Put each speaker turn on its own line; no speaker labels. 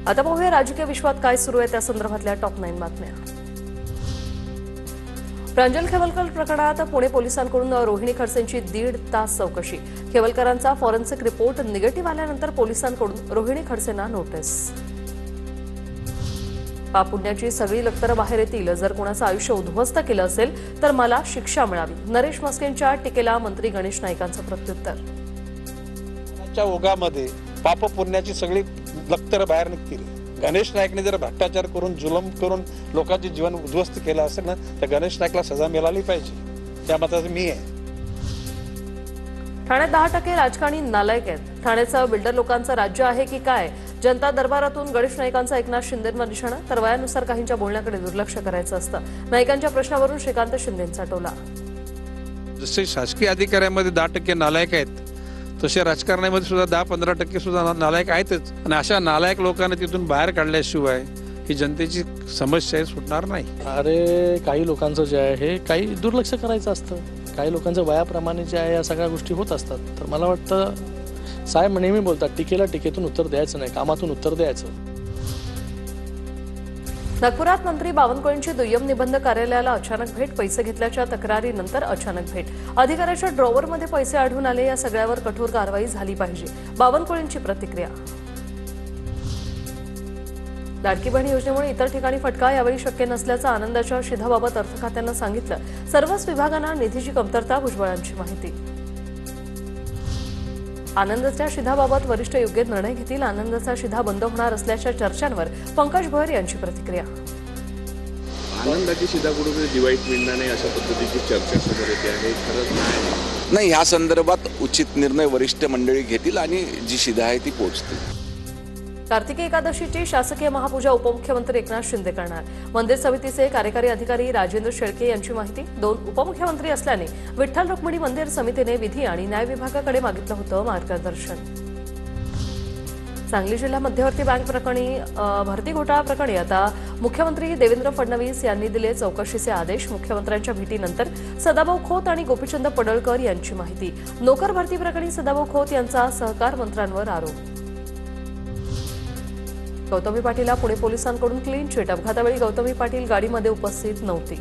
आता पाहूया राजकीय विश्वात काय सुरू आहे त्या संदर्भातल्या टॉप 9 बातम्या। प्रांजल खेवलकर प्रकरणात पुणे पोलिसांकडून रोहिणी खडसेंची 1.5 तास चौकशी। खेवलकरांचा फॉरेन्सिक रिपोर्ट निगेटिव्ह आल्यानंतर पोलिसांकडून रोहिणी खडसेंना नोटीस। पापुण्याची सगळी लक्तरं बाहेर येतील, जर कोणाचं आयुष्य उद्ध्वस्त केलं असेल तर मला शिक्षा मिळावी। नरेश मस्केंच्या टीकेला मंत्री गणेश नाईकांचं प्रत्युत्तर।
ओघामध्ये पाप पुण्याची सगळी लक्तरं बाहेर निघतील। गणेश नाईकने जर भ्रष्टाचार करून जुलम करून लोकांचे जीवन उद्ध्वस्त केलं असेल ना, तर गणेश नाईकला सजा मिळाली पाहिजे, त्या मताचं मी आहे।
ठाण्यात 10% राजकारणी नालायक आहेत। ठाण्याचं बिल्डर लोकांचं राज्य आहे की काय? जनता दरबारातून गणेश नाईकांचा एकनाथ शिंदेंवर निशाणा, तर वयानुसार काहींच्या बोलण्याकडे दुर्लक्ष करायचं असतं। नाईकांच्या प्रश्नावरून श्रीकांत शिंदेंचा टोला।
जसे शासकीय अधिकाऱ्यांमध्ये 10% नालायक आहेत, तसे राजकारणामध्ये सुद्धा 10-15% सुद्धा नालायक आहेतच। आणि अशा नालायक लोकांना तिथून बाहेर काढल्याशिवाय ही जनतेची समस्या सुटणार नाही।
अरे काही लोकांचं जे आहे हे काही दुर्लक्ष करायचं असतं, काही लोकांच्या वयाप्रमाणे जे आहे या सगळ्या गोष्टी होत असतात। तर मला वाटतं साहेब नेहमी बोलतात, टीकेला टीकेतून उत्तर द्यायचं नाही, कामातून उत्तर द्यायचं।
नागपुरात मंत्री बावनकुळेंची दुय्यम निबंध कार्यालयाला अचानक भेट। पैसे घेतल्याच्या तक्रारीनंतर अचानक भेट। अधिकाऱ्याच्या ड्रॉवरमध्ये पैसे आढळून आले, या सगळ्यावर कठोर कारवाई झाली पाहिजे, बावनकुळेंची प्रतिक्रिया। लाडकी बहीण योजनेमुळे इतर ठिकाणी फटका यावेळी शक्य नसल्याचं आनंदाच्या शिधाबाबत अर्थ खात्यानं सांगितलं। सर्वच विभागांना निधीची कमतरता, भुजबळांची माहिती। आनंदाच्या शिधाबाबत वरिष्ठ योग्य निर्णय घेतील। आनंदाचा शिधा बंद होणार असल्याच्या चर्चांवर पंकज भोयर यांची प्रतिक्रिया।
आनंदाची शिधा कुठे दिवाळीत मिळणार नाही अशा पद्धतीची चर्चा समोर येते आहे, खरंच
नाही। ह्या संदर्भात उचित निर्णय वरिष्ठ मंडळी घेतील आणि जी शिधा आहे ती पोहोचतील।
कार्तिकी एकादशीची शासकीय महापूजा उपमुख्यमंत्री एकनाथ शिंदे करणार। मंदिर समितीचे कार्यकारी अधिकारी राजेंद्र शेळके यांची माहिती। 2 उपमुख्यमंत्री असल्याने विठ्ठल रुक्मिणी मंदिर समितीने विधी आणि न्याय विभागाकडे मागितलं होतं मार्गदर्शन। सांगली जिल्हा मध्यवर्ती बँक प्रकरणी भरती घोटाळा प्रकरणी आता मुख्यमंत्री देवेंद्र फडणवीस यांनी दिले चौकशीचे आदेश। मुख्यमंत्र्यांच्या भेटीनंतर सदाभाऊ खोत आणि गोपीचंद पडळकर यांची माहिती। नोकर भरती प्रकरणी सदाभाऊ खोत यांचा सहकार मंत्र्यांवर आरोप। गौतमी पाटीलला पुणे पोलिसांकडून क्लीन चिट। अपघातावेळी गौतमी पाटील गाडीमध्ये उपस्थित नव्हती।